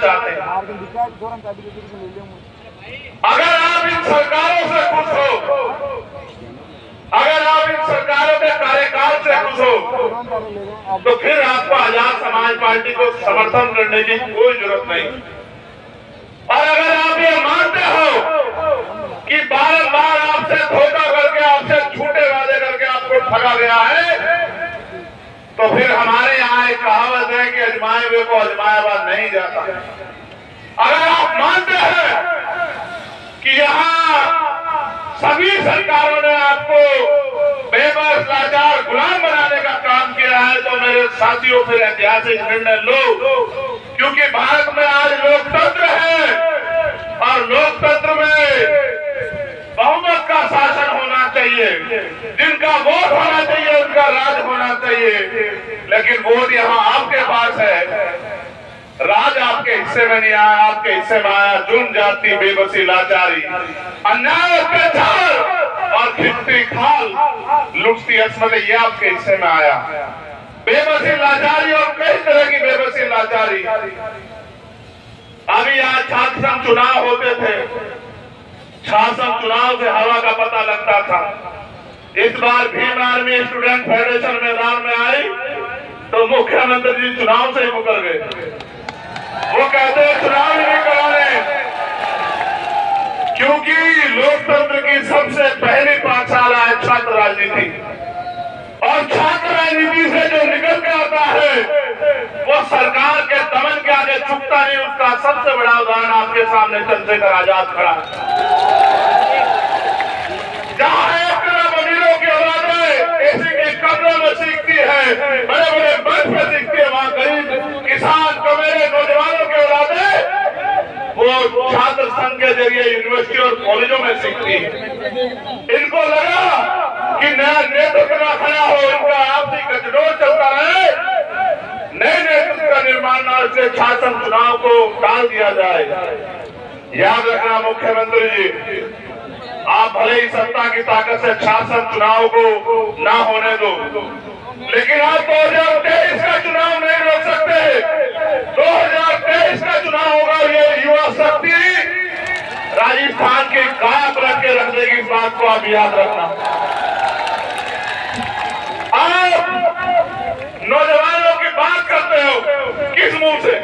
चाहते हैं। अगर आप इन सरकारों से खुश हो, अगर आप इन सरकारों के कार्यकाल से खुश हो, तो फिर आपको आजाद समाज पार्टी को समर्थन करने की कोई जरूरत नहीं। और अगर आप ये मानते हो कि बार-बार आपसे धोखा करके, आपसे झूठे वादे करके आपको ठगा गया है, तो फिर हमारे यहाँ एक कहावत है कि अजमाए हुए को अजमाया हुआ नहीं जाता। अगर आप मानते हैं कि यहाँ सभी सरकारों ने आपको बेबस, लाचार, गुलाम बनाने का काम किया है, तो मेरे साथियों फिर ऐतिहासिक निर्णय लो, क्योंकि भारत में आज लोकतंत्र है और लोकतंत्र में बहुमत का शासन होना चाहिए। जिनका वोट होना चाहिए उनका राज होना चाहिए, लेकिन वोट यहाँ आपके पास है, राज आपके हिस्से में नहीं आया। आपके हिस्से में आया जुर्म, जाति, बेबसी, लाचारी, अन्याय, अत्याचार और खिंचती खाल, लुटती असमत, ये आपके हिस्से में आया। बेबसी, लाचारी और कई तरह की बेबसी, लाचारी। अभी आज छात्र संघ चुनाव होते थे, छात्र संघ चुनाव से हवा का पता लगता था। इस बार भीम आर्मी स्टूडेंट फेडरेशन मैदान में आई तो मुख्यमंत्री जी चुनाव से ही मुकर गए। वो कहते हैं चुनाव ही नहीं कराने, क्योंकि लोकतंत्र की सबसे पहली पाठशाला है छात्र राजनीति। और छात्र राजनीति से जो निकल के आता है वो सरकार के दमन के आगे झुकता नहीं। उसका सबसे बड़ा उदाहरण आपके सामने चंद्रशेखर आजाद खड़ा है। जहां एक तरफ अमीरों की औलादें एसी के कमरों में सीखती है, बड़े बड़े मंच में सीखती है, वहां गरीब किसान, कमेरे, नौजवानों की औलादें वो छात्र संघ के जरिए यूनिवर्सिटी और कॉलेजों में सीखती है। इनको लगा कि नया नेतृत्व न खड़ा हो, इनका आपसी गठजोड़ चलता रहे, नए नेतृत्व का निर्माण न, इसलिए छात्र चुनाव को टाल दिया जाए। याद रखना मुख्यमंत्री जी, आप भले ही सत्ता की ताकत से शासन चुनाव को ना होने दो, लेकिन आप 2023 का चुनाव नहीं रोक सकते। 2023 का चुनाव होगा, ये युवा शक्ति राजस्थान के काया रख के रख देगी। इस बात को आप याद रखना। आप नौजवानों की बात करते हो किस मुंह से?